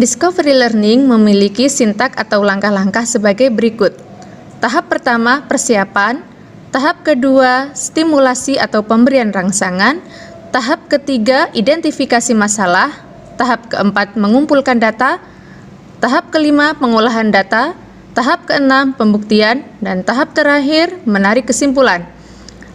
Discovery Learning memiliki sintak atau langkah-langkah sebagai berikut. Tahap pertama, persiapan. Tahap kedua, stimulasi atau pemberian rangsangan. Tahap ketiga, identifikasi masalah. Tahap keempat, mengumpulkan data. Tahap kelima, pengolahan data. Tahap keenam, pembuktian. Dan tahap terakhir, menarik kesimpulan.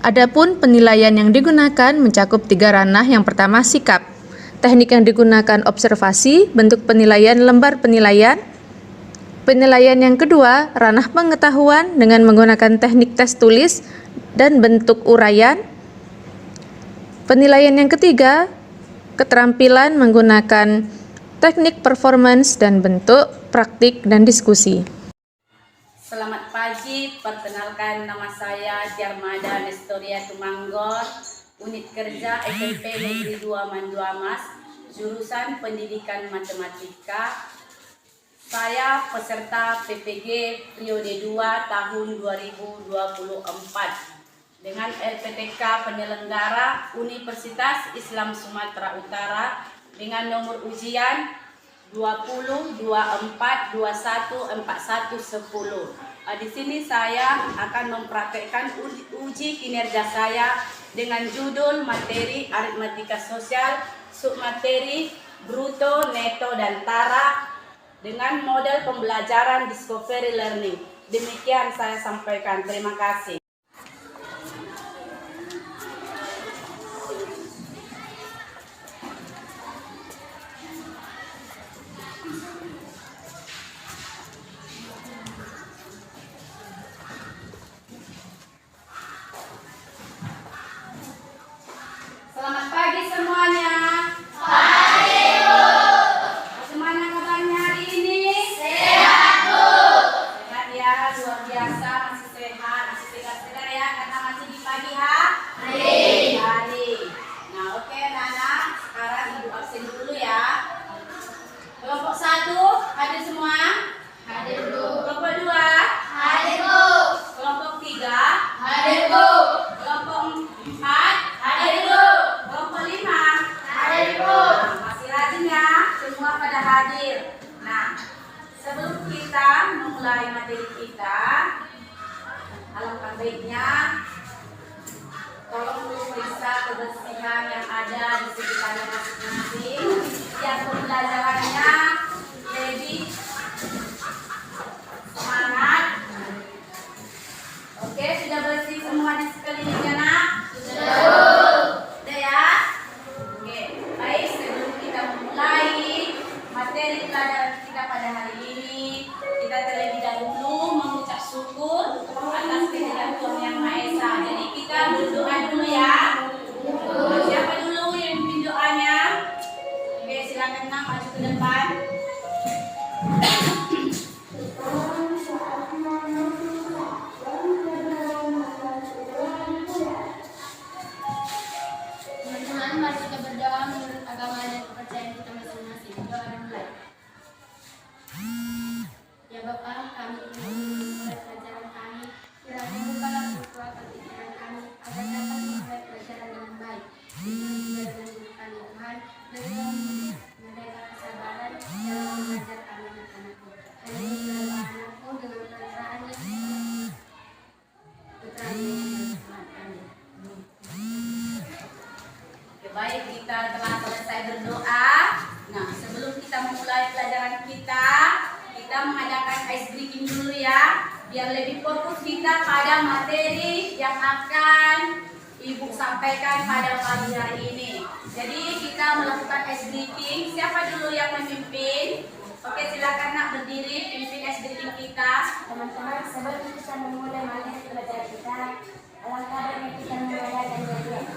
Adapun penilaian yang digunakan mencakup 3 ranah. Yang pertama, sikap. Teknik yang digunakan observasi, bentuk penilaian lembar penilaian. Penilaian yang kedua, ranah pengetahuan dengan menggunakan teknik tes tulis dan bentuk uraian. Penilaian yang ketiga, keterampilan menggunakan teknik performance dan bentuk praktik dan diskusi. Selamat pagi, perkenalkan nama saya Jarmada Nestoria Tumanggor, Unit Kerja SMP Negeri 2 Manduamas, jurusan Pendidikan Matematika. Saya peserta PPG periode 2 tahun 2024 dengan RPTK penyelenggara Universitas Islam Sumatera Utara dengan nomor ujian 20, 24, 21, 41, 10. Di sini saya akan mempraktekkan uji kinerja saya dengan judul materi aritmatika sosial, submateri bruto, neto, dan tara dengan model pembelajaran Discovery Learning. Demikian saya sampaikan. Terima kasih. Selamat pagi semuanya. Pagi, Bu. Bagaimana kabarnya hari ini? Sehat, Bu. Sehat ya, luar biasa, masih sehat, masih segar-segar ya, karena masih di pagi hari. Nah, oke anak-anak, sekarang Ibu absen dulu ya. Kelompok 1, hadir semua? Hadir, Bu. Kelompok 2? Hadir, Bu. Kelompok 3? Hadir, Bu. Kelompok 4? Hadir, Bu. Kelompok 5? Hadir, Bu. Nah, masih rajin ya, semua pada hadir. Nah, sebelum kita memulai materi kita, alangkah baiknya tolong dulu periksa kebersihan yang ada di sekitarnya masing-masing, biar pembelajarannya lebih semangat. Oke, sudah bersih semua di sekelilingnya, nak? Sudah ya? Oke, baik, sebelum kita memulai materi pelajaran kita pada hari ini, kita terlebih dahulu mengucap syukur atas kehadiran Tuhan Yang Maha Esa. Jadi kita berdoa dulu ya. Siapa dulu yang pimpin doanya? Oke, silakan nak maju ke depan. Teman-teman, mari kita berdoa menurut agama dan kepercayaan kita masing-masing. Doa dimulai. Ya Bapa, kami ingin memulai pelajaran kami. Kiranya bukalah kekuatan pikiran kami agar dapat memulai pelajaran dengan baik. Dengan juga dengan guru kami Tuhan, berilah mereka kesabaran dalam mengajar kami anak-anakku. Kami menjaga anakku dengan perantaraan yang putranya Tuhan. Amin. Oke, baik, kita telah selesai berdoa. Nah, sebelum kita memulai pelajaran kita mengadakan ice breaking dulu ya, biar lebih fokus kita pada materi yang akan Ibu sampaikan pada pagi hari ini. Jadi kita melakukan ice breaking. Siapa dulu yang memimpin? Oke, silakan nak berdiri pimpin ice breaking kita. Teman-teman, sebelum kita memulai materi pelajaran kita, alangkah baiknya kita mengadakan kajian.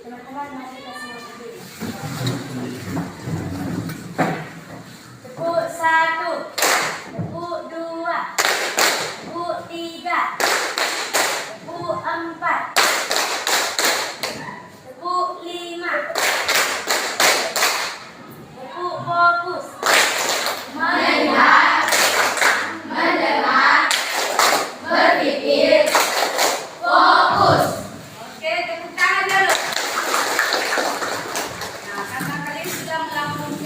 Teman-teman, mari kita semua berdiri. Tepuk 1, tepuk 2, tepuk 3, tepuk 4, tepuk 5, tepuk fokus. Melihat, mendengar, berpikir, fokus. Oke, tepuk tangan dulu. Nah, karena kalian sudah melakukan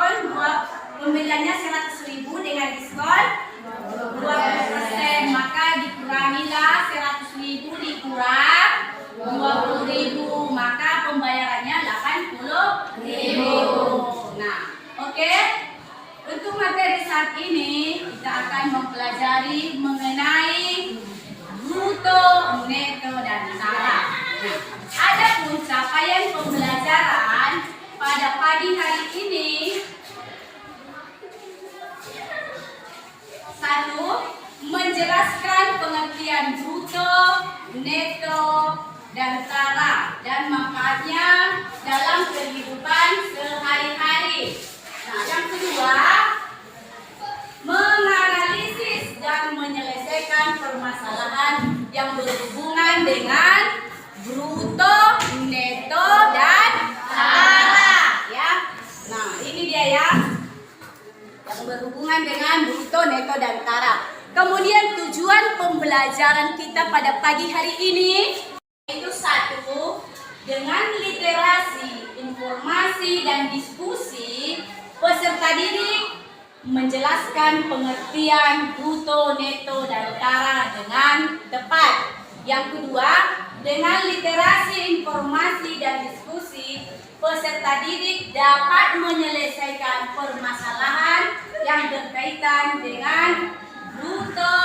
diskon pembeliannya 100.000 dengan diskon 20%, maka dikurangilah 100.000 dikurang 20.000, maka pembayarannya 80.000. Nah, oke. Untuk materi saat ini kita akan mempelajari mengenai bruto, neto, dan tara. Nah, adapun capaian pembelajaran pada pagi hari ini, 1. Menjelaskan pengertian bruto, neto, dan tara dan manfaatnya dalam kehidupan sehari-hari. Nah, yang kedua, menganalisis dan menyelesaikan permasalahan yang berhubungan dengan bruto, neto, dan tara. Ya, nah ini dia ya, yang berhubungan dengan bruto, neto, dan tara. Kemudian tujuan pembelajaran kita pada pagi hari ini yaitu 1. Dengan literasi, informasi, dan diskusi, peserta didik menjelaskan pengertian bruto, neto, dan tara dengan tepat. Yang kedua, dengan literasi, informasi, dan diskusi, peserta didik dapat menyelesaikan permasalahan yang berkaitan dengan bruto,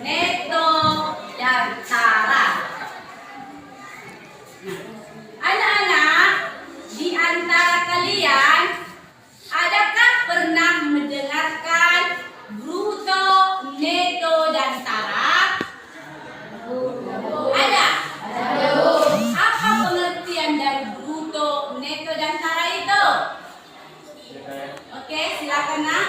neto, dan tara. Anak-anak, di antara kalian, adakah pernah mendengarkan bruto, neto, dan tara? Ada? Apa pengertian dari bruto, neto, dan tara itu? Oke, silakan nak.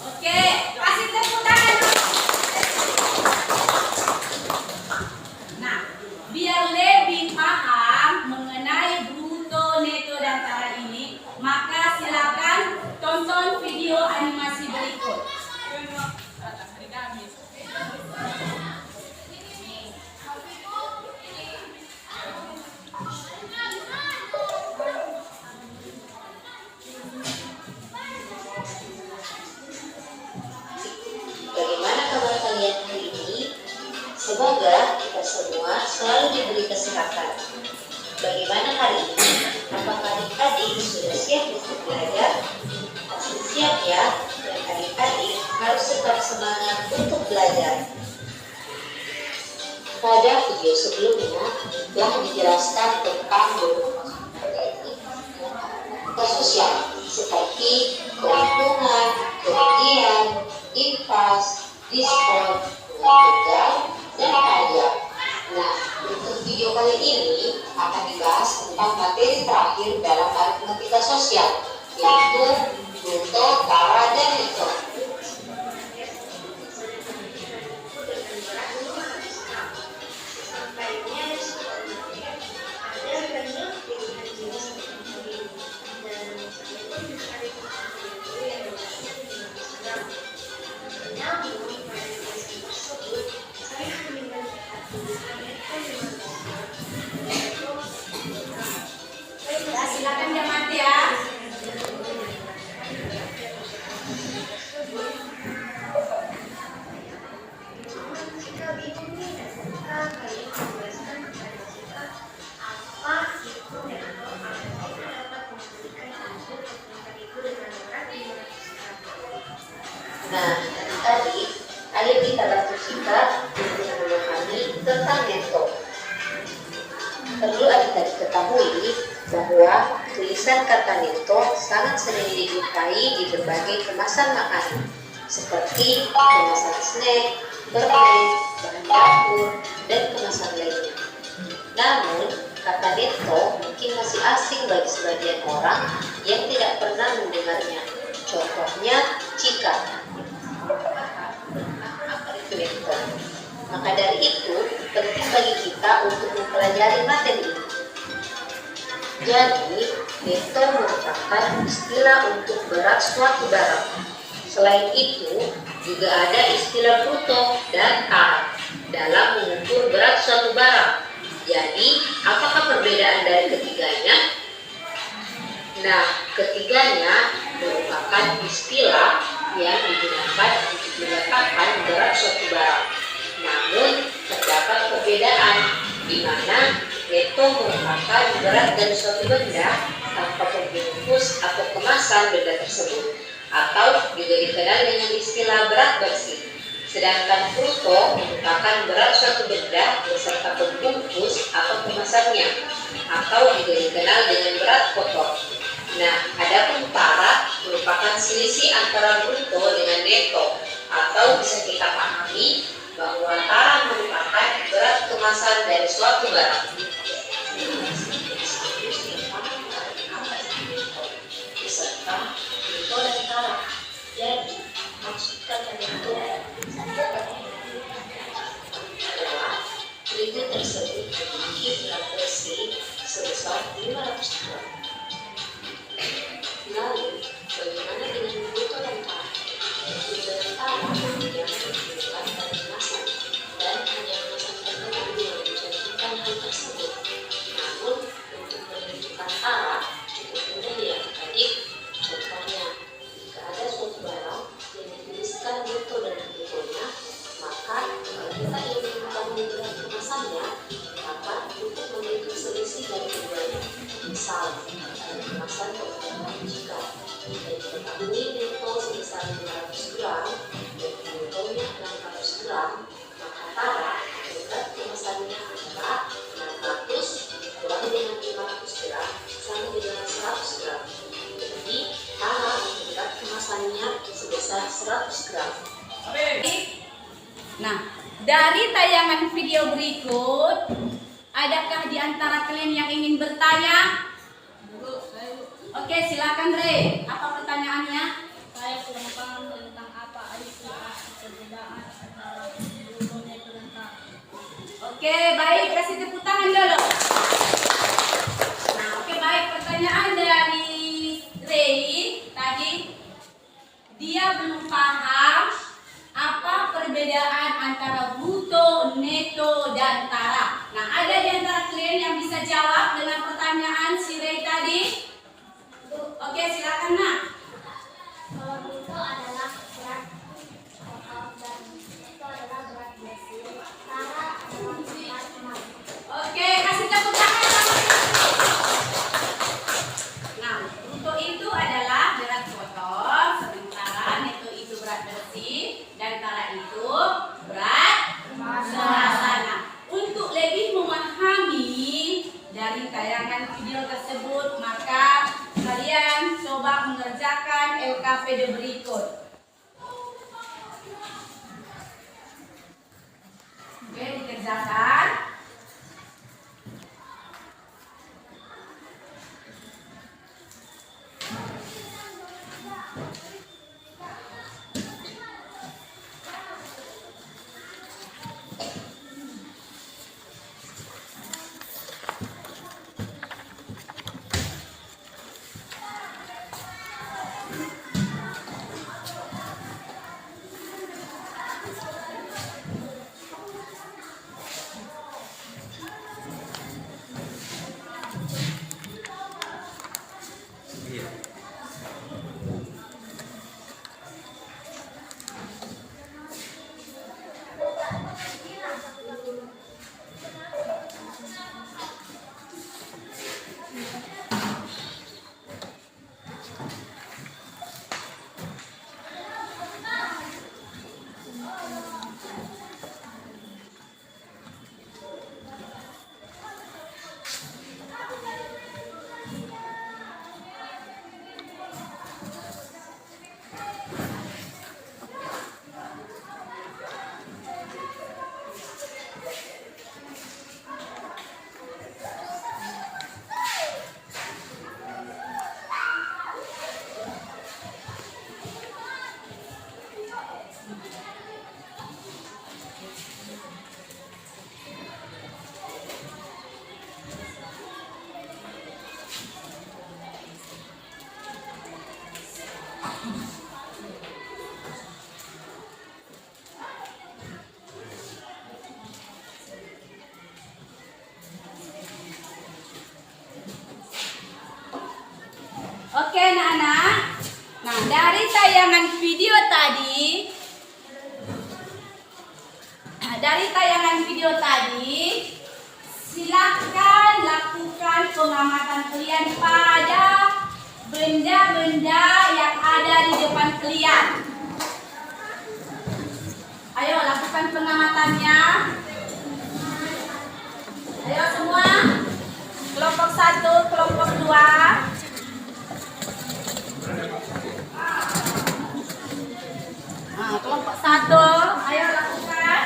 Oke, kasih tepuk tangan. Nah, biar lebih paham mengenai bruto, neto, dan tara ini, maka silakan tonton video animasi berikut. Bagaimana kabar kalian hari ini? Semoga kita semua selalu diberi kesehatan. Bagaimana hari ini? Apakah adik-adik sudah siap untuk belajar? Pasti siap ya, dan adik-adik harus tetap semangat untuk belajar. Pada video sebelumnya telah dijelaskan tentang beberapa teknik sosial seperti keuntungan, kerugian, impas, diskon, nilai tunggal, dan pajak. Nah, untuk video kali ini akan dibahas tentang materi terakhir dalam aritmatika sosial, yaitu bruto, tara, dan neto. Ya, silakan diamati ya. Nah, tadi kalian kita bantu kita untuk memahami tentang neto. Perlu adik-adik ketahui bahwa tulisan kata neto sangat sering dijumpai di berbagai kemasan makanan, seperti kemasan snack, permen, bahan dapur, dan kemasan lainnya. Namun, kata neto mungkin masih asing bagi sebagian orang yang tidak pernah mendengarnya. Contohnya, jika apa itu neto? Maka dari itu, penting bagi kita untuk mempelajari materi ini. Jadi, neto merupakan istilah untuk berat suatu barang. Selain itu, juga ada istilah bruto dan tara dalam mengukur berat suatu barang. Jadi, apakah perbedaan dari ketiganya? Nah, ketiganya merupakan istilah yang digunakan untuk meletakkan berat suatu barang. Namun, terdapat perbedaan di mana neto merupakan berat dari suatu benda tanpa pembungkus atau kemasan benda tersebut, atau juga dikenal dengan istilah berat bersih. Sedangkan bruto merupakan berat suatu benda beserta pembungkus atau kemasannya, atau juga dikenal dengan berat kotor. Nah, adapun tara merupakan selisih antara bruto dengan neto, atau bisa kita pahami bahwa tara merupakan berat kemasan dari suatu barang. Beserta bruto dan tara. Jadi, maksud kata neto adalah terigu tersebut memiliki berat bersih sebesar 500 gram. Lalu, bagaimana dengan bruto dan tara? Bruto dan tara yang dibutuhkan pada kemasan dan hanya kemasan tertentu yang mencantumkan hal tersebut. Namun, untuk menentukan tara cukup mudah ya adik. Contohnya, jika ada suatu barang yang dituliskan bruto dan brutonya, maka kalau kita ingin mengetahui berat kemasannya, maka cukup menghitung selisih dari keduanya. Misal, kemasan jika diketahui neto sebesar 500 gram dan brutonya 600 gram, maka tara berat kemasannya adalah 600 dikurang dengan 500 gram sama dengan 100 gram. Jadi tara berat kemasannya sebesar 100 gram. Nah, dari tayangan video berikut, adakah di antara kalian yang ingin bertanya? Oke, silakan Re. Apa pertanyaannya? Saya kurang paham tentang apa itu perbedaan antara bruto, neto, dan tara. Oke, baik. Kasih tepuk tangan dulu. Nah, oke, baik. Pertanyaan dari Rey tadi, dia belum paham apa perbedaan antara bruto, neto, dan tara. Nah, ada di antara kalian yang bisa jawab dengan pertanyaan si Rey tadi? Oke, silakan Nak. Kalau bruto adalah berat total dan neto adalah berat bersih. Tara adalah berat kemasan. Oke, kasih tepuk tangan. Nah, bruto itu adalah berat kotor, sementara neto itu berat bersih, dan tara itu berat kemasan. Nah, untuk lebih memahami dari tayangan video tersebut, maka kalian coba mengerjakan LKPD berikut. Oke, dikerjakan. Dari tayangan video tadi, silakan lakukan pengamatan kalian pada benda-benda yang ada di depan kalian. Ayo lakukan pengamatannya. Ayo semua. Kelompok 1, kelompok 2. Kelompok 1, ayo lakukan.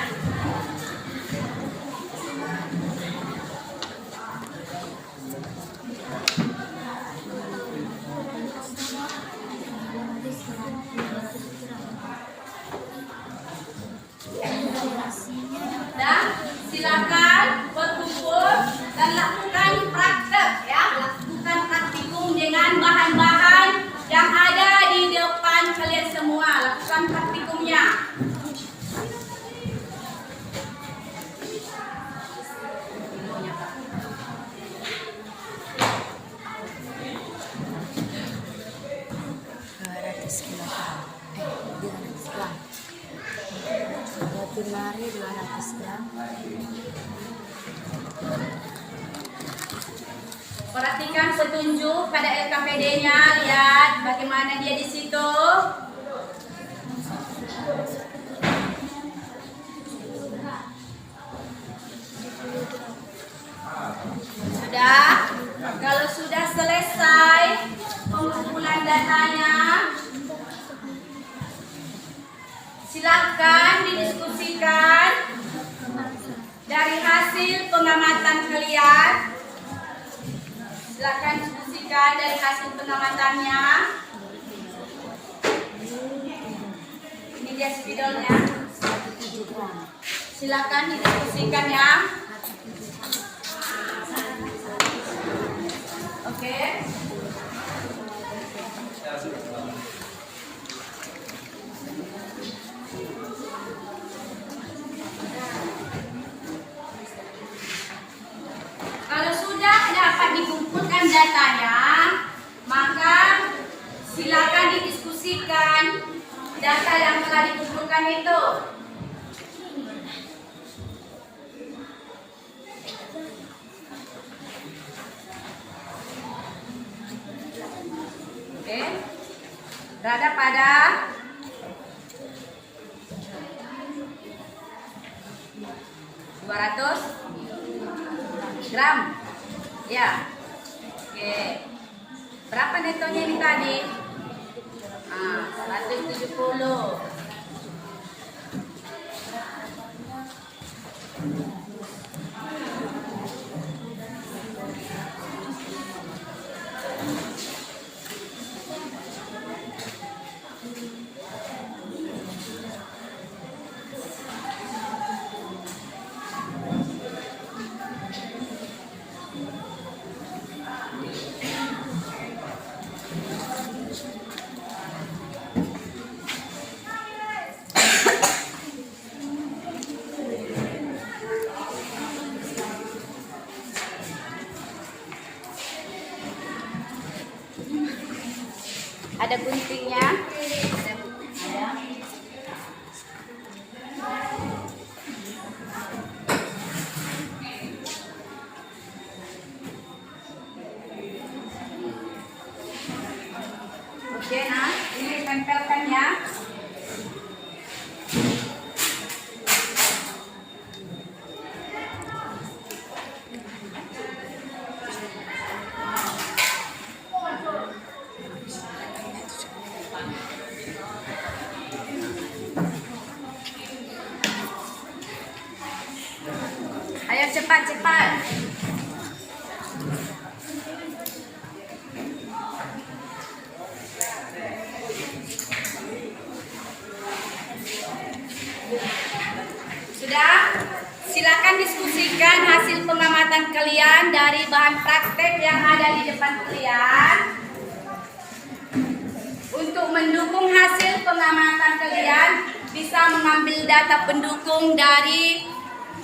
Dan silakan berkumpul dan lakukan praktek ya, lakukan praktikum dengan bahan-bahan yang ada di depan kalian semua. Lakukan praktikumnya. Mari 200 gram. Perhatikan petunjuk pada LKPD-nya, lihat bagaimana dia di situ. Sudah? Kalau sudah selesai pengumpulan datanya, silakan didiskusikan dari hasil pengamatan kalian. Silakan diskusikan dari hasil pengamatannya. Ini dia spidolnya. Silakan didiskusikan ya. Oke. Kalau sudah dapat dikumpulkan datanya, maka silakan didiskusikan data yang telah dikumpulkan itu. Oke. Berada pada 200 gram. Ya. Oke. Berapa netonya ini tadi? 170. Ada guntingnya. Ada. Oke, nah ini tempelkan ya. Ayo cepat-cepat. Sudah? Silakan diskusikan hasil pengamatan kalian dari bahan praktek yang ada di depan kalian. Untuk mendukung hasil pengamatan kalian, bisa mengambil data pendukung dari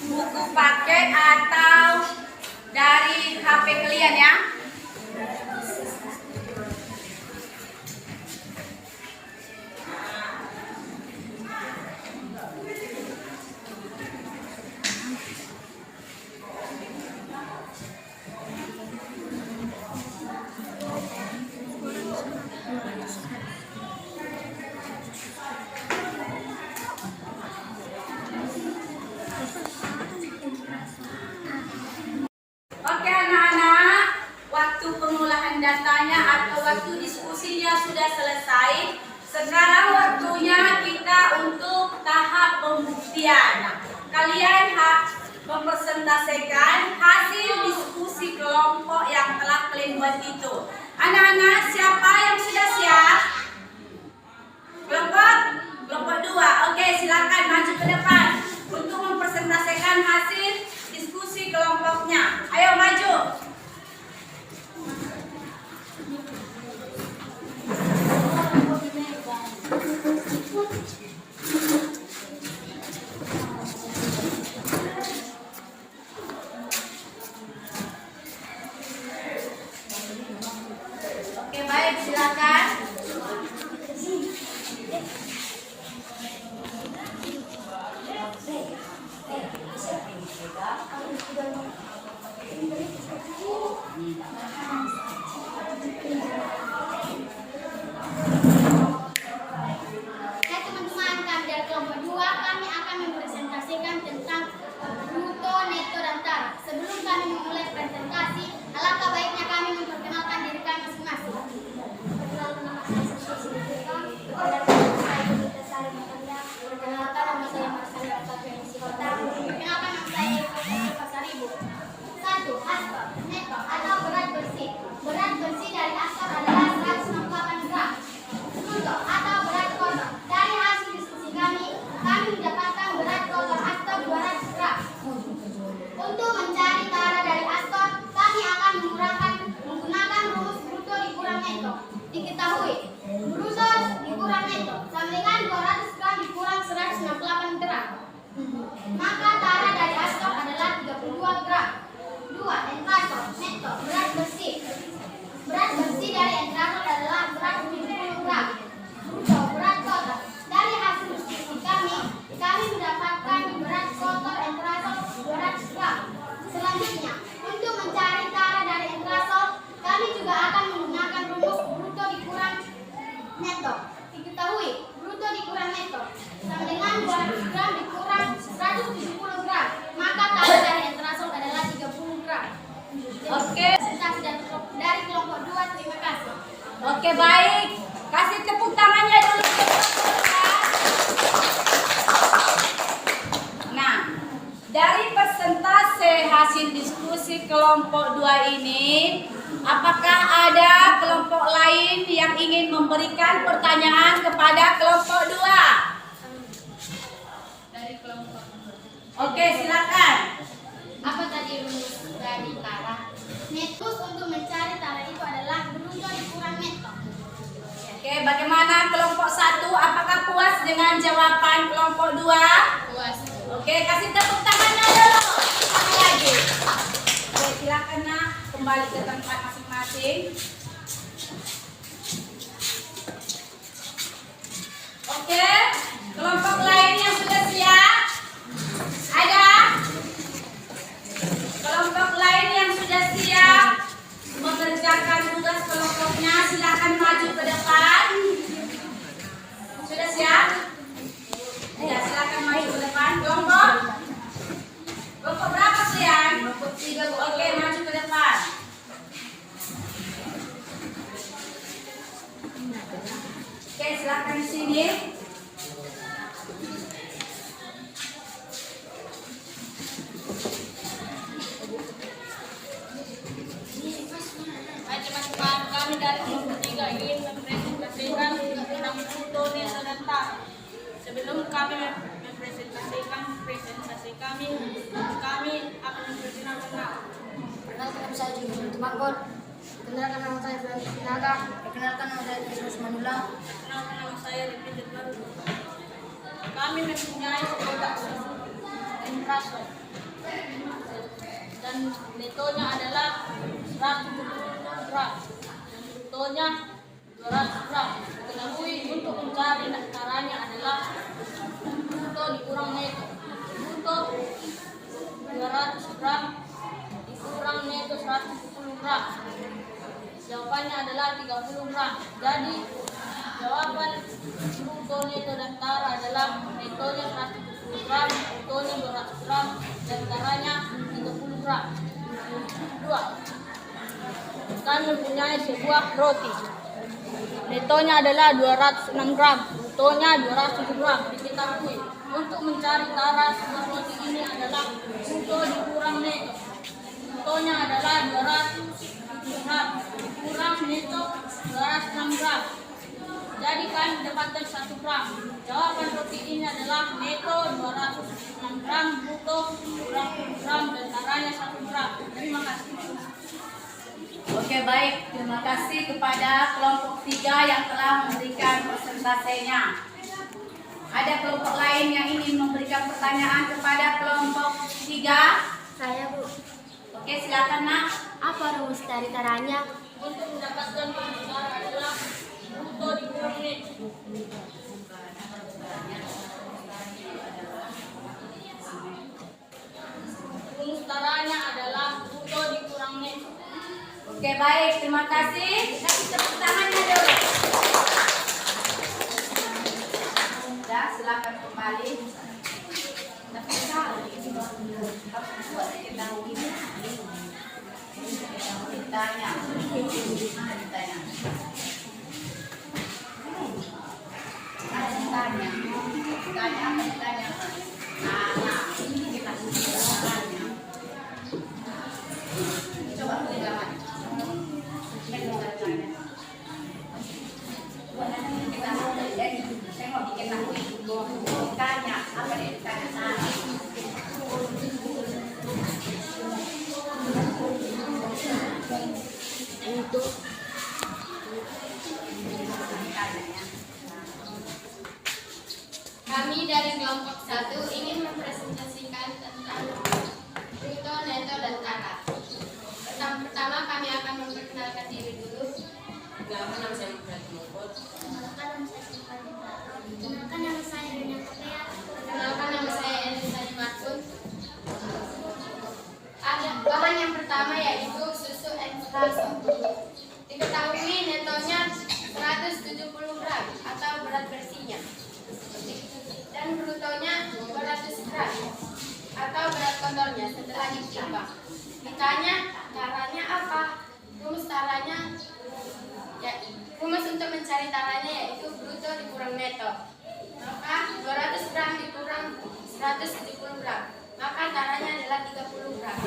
buku paket atau dari HP kalian ya. tanya atau waktu diskusinya sudah selesai. Sekarang waktunya kita untuk tahap pembuktian. Kalian mempresentasikan hasil diskusi kelompok yang telah kalian buat itu. Anak-anak, siapa yang sudah siap? Kelompok 2. Oke, silakan maju ke depan untuk mempresentasikan hasil diskusi kelompoknya. Ayo maju. Oke, baik, silakan. Ya teman-teman, kami dari kelompok 2 kami akan mempresentasikan tentang bruto, neto, dan tara. Sebelum kami memulai presentasi, alangkah baiknya kami memperkenalkan diri kami masing-masing. Perkenalkan nama saya Susi Siti. Perkenalkan nama saya Marsali Octavia Sikota. Perkenalkan nama saya Eko Pasaribu. 1. Astor, neto atau berat bersih. Berat bersih dari astor adalah 168 gram. Bruto atau berat kotor. Dari hasil diskusi kami mendapatkan berat kotor astor 200 gram. Untuk mencari tara dari astor, kami akan menggunakan rumus bruto dikurang neto. Diketahui, bruto dikurang neto sama dengan 200 gram dikurang 168 gram. Maka tara dari astor adalah 32 gram. 2. Entrasol, neto, berat bersih. Berat bersih dari entrasol adalah 170 gram. Bruto, berat kotor. Dari hasil diskusi kami mendapatkan berat kotor entrasol 200 gram. Selanjutnya, untuk mencari tara dari entrasol, kami juga akan menggunakan rumus bruto dikurang neto. Diketahui, bruto dikurang neto sama dengan 200 gram dikurang 170 gram. Maka tara dari entrasol adalah 30 gram. Oke. Presentasi dari kelompok 2, terima kasih. Oke, baik. Kasih tepuk tangannya dulu. Nah, dari persentase hasil diskusi kelompok 2 ini, apakah ada kelompok lain yang ingin memberikan pertanyaan kepada kelompok 2? Dari kelompok. Oke, silakan. Apa tadi rumus dari tara? Netus untuk mencari tara itu adalah bruto dikurang neto. Oke, bagaimana kelompok 1? Apakah puas dengan jawaban kelompok 2? Puas. Oke, kasih tepuk tangannya dulu. Satu lagi. Oke, silakan nak kembali ke tempat masing-masing. Oke, kelompok lain yang sudah siap? Ada? Kelompok lain yang sudah siap mengerjakan tugas kelompoknya, silakan maju ke depan. Sudah siap? Ya, silakan maju ke depan. Kelompok berapa sih ya? Kelompok 3. Oke, maju ke depan. Oke, silakan di sini. Hai teman-teman, kami dari kelompok 3 ingin mempresentasikan tentang bruto, neto, dan tara. Sebelum kami mempresentasikan presentasi kami akan memperkenalkan nama. Perkenalkan nama saya Jum'at Mangkot. Perkenalkan nama saya Francis Sinaga. Perkenalkan nama saya Yesus Manula. Perkenalkan nama saya Rifki Jatbaru. Kami mempunyai sekotak susu entrasol dan netonya adalah 170 gram dan brutonya 200 gram. Diketahui untuk mencari taranya adalah bruto dikurang neto. Bruto 200 gram dikurang neto 170 gram. Jawabannya adalah 30 gram. Jadi jawaban bruto, neto, dan tara adalah netonya 170 gram, brutonya 200 gram, dan taranya 30 gram. 2. kami mempunyai sebuah roti. Netonya adalah 206 gram, brutonya 200 gram. Diketahui untuk mencari tara sebuah roti ini adalah bruto dikurang neto. Brutonya adalah 200 gram, dikurang neto 206 gram. Jadi kami mendapatkan 1 gram. Jawaban roti ini adalah neto 206 gram, bruto 200 gram, dan taranya 1 gram. Terima kasih. Oke, baik. Terima kasih kepada kelompok 3 yang telah memberikan presentasenya. Ada kelompok lain yang ingin memberikan pertanyaan kepada kelompok 3? Saya, Bu. Oke, silakan, Nak. Apa rumus dari taranya? Untuk mendapatkan tara adalah bruto dikurang neto. Rumus taranya adalah bruto dikurang neto. Oke, baik. Terima kasih. Kasih tepuk tangannya dulu. Ya, silakan kembali. Tapi ditanya. Coba pilih gambar. Saya mau diketahui ditanya apa yang ditanya. Kami dari kelompok 1 ingin mempresentasikan tentang bruto, neto, dan tara. Pertama kami akan memperkenalkan diri dulu. Kenalkan nama saya Dunia Kotea. Perkenalkan nama saya Elisa Dimakun. Ada bahan yang pertama yaitu susu ekstra 10. Diketahui netonya 170 gram atau berat bersihnya. Dan brutonya 200 gram atau berat kotornya setelah ditimbang. Ditanya caranya apa? Rumus untuk mencari taranya yaitu bruto dikurang neto. Maka 200 gram dikurang 170 gram. Maka taranya adalah 30 gram.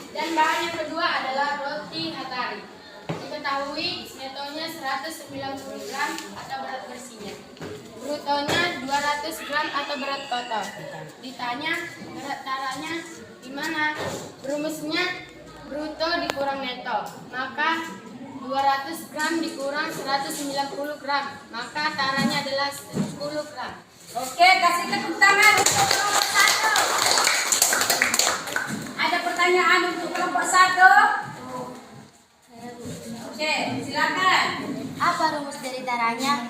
Dan bahan yang kedua adalah roti hatari. Diketahui netonya 190 gram atau berat bersihnya. Brutonya 200 gram atau berat kotor. Ditanya berat taranya gimana? Rumusnya bruto dikurang neto. Maka 200 gram dikurang 190 gram. Maka taranya adalah 10 gram. Oke, kasih tepuk tangan untuk kelompok 1. Ada pertanyaan untuk kelompok 1? Oke, silakan. Apa rumus dari taranya?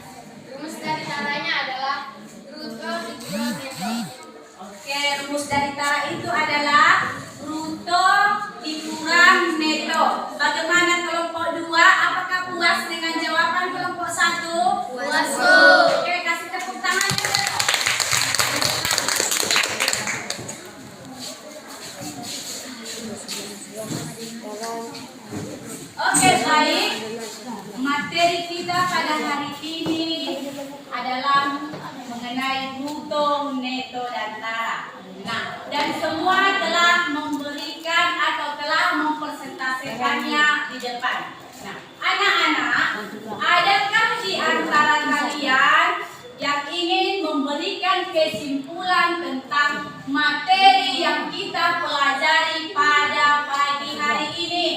Rumus dari taranya adalah bruto dikurang neto. Oke, rumus dari tara itu adalah bruto dikurang neto. Bagaimana kelompok 2? Apakah puas dengan jawaban kelompok 1? Puas. Oke, kasih tepuk tangan. Oke, baik. Materi kita pada hari ini adalah mengenai bruto, neto, dan tara. Nah, dan semua telah memberikan atau telah mempresentasikannya di depan. Nah, anak-anak, adakah di antara kalian yang ingin memberikan kesimpulan tentang materi yang kita pelajari pada pagi hari ini?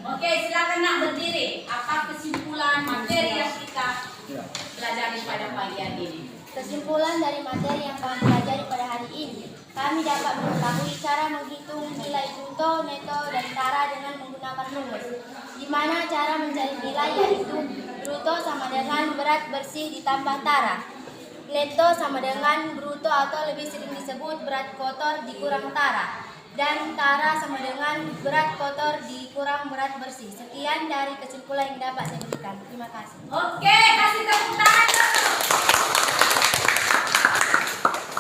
Oke, silakan nak berdiri. Apa kesimpulan materi yang kita pelajari pada pagi hari ini? Kesimpulan dari materi yang kami pelajari pada hari ini, kami dapat mengetahui cara menghitung nilai bruto, neto, dan tara dengan menggunakan rumus. Di mana cara mencari nilai yaitu bruto sama dengan berat bersih ditambah tara. Neto sama dengan bruto atau lebih sering disebut berat kotor dikurang tara. Dan tara sama dengan berat kotor dikurang berat bersih. Sekian dari kesimpulan yang dapat saya berikan. Terima kasih. Oke, kasih tepuk tangan dulu.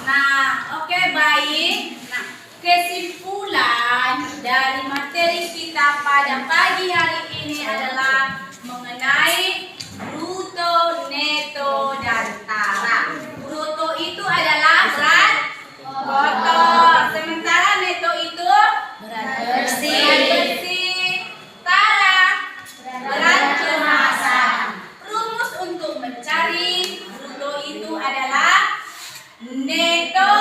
Nah, oke, baik. Nah, kesimpulan dari materi kita pada pada pagi hari ini adalah mengenai bruto, neto, dan tara. Bruto itu adalah berat kotor, sementara neto itu berat bersih. Tara berat kemasan. Rumus untuk mencari bruto itu adalah neto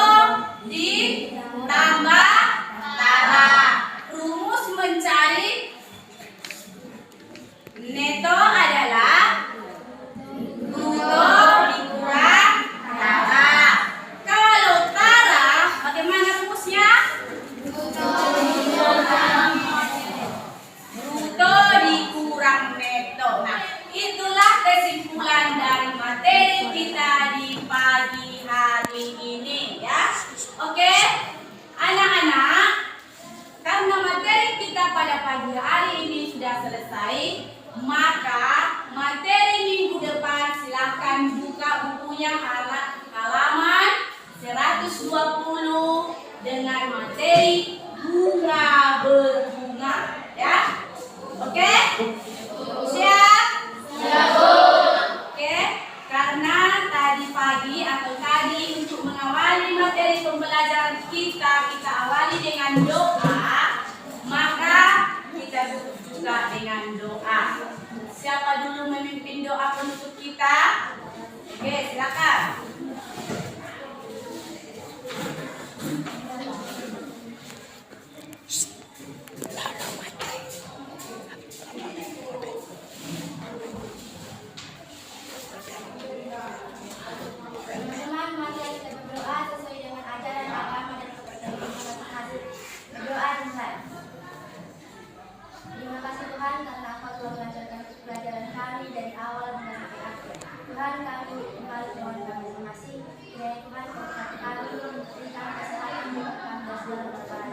ditambah tara. Rumus mencari neto adalah bruto dikurang tara. Kalau tara, bagaimana rumusnya? Bruto dikurang neto. Nah, itulah kesimpulan dari materi kita di pagi hari ini ya. Oke, anak-anak, karena materi kita pada pagi hari ini sudah selesai, maka materi minggu depan silahkan buka bukunya halaman 120 dengan materi bunga berbunga ya. Oke? Siap? Oke, karena tadi pagi atau tadi untuk mengawali materi pembelajaran kita awali dengan doa, maka kita tutup juga dengan doa. Siapa dulu memimpin doa penutup kita? Oke, silakan. Teman-teman, mari kita berdoa sesuai dengan ajaran agama dan kepercayaan hadis. Berdoa dimulai. Terima kasih Tuhan karena Engkau telah melancarkan pelajaran kami dari awal hingga sampai akhir. Tuhan, kami kembali mohon kami terima kasih. Kiranya Tuhan berkati kami, memberikan kesehatan buat kami dan segala perkara.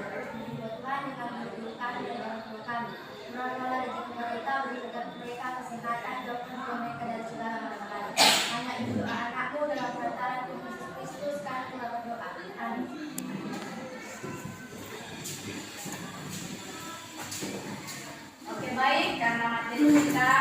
Buat Tuhan yang kami hidup kami dan orang tua kami. Menolonglah rezeki mereka, berikan mereka kesehatan, jauhkan mereka dari segala perkara. Hanya itu anakmu dalam perantara Tuhan Yesus Kristus, kami telah berdoa. Amin. Oke, baik, karena materi kita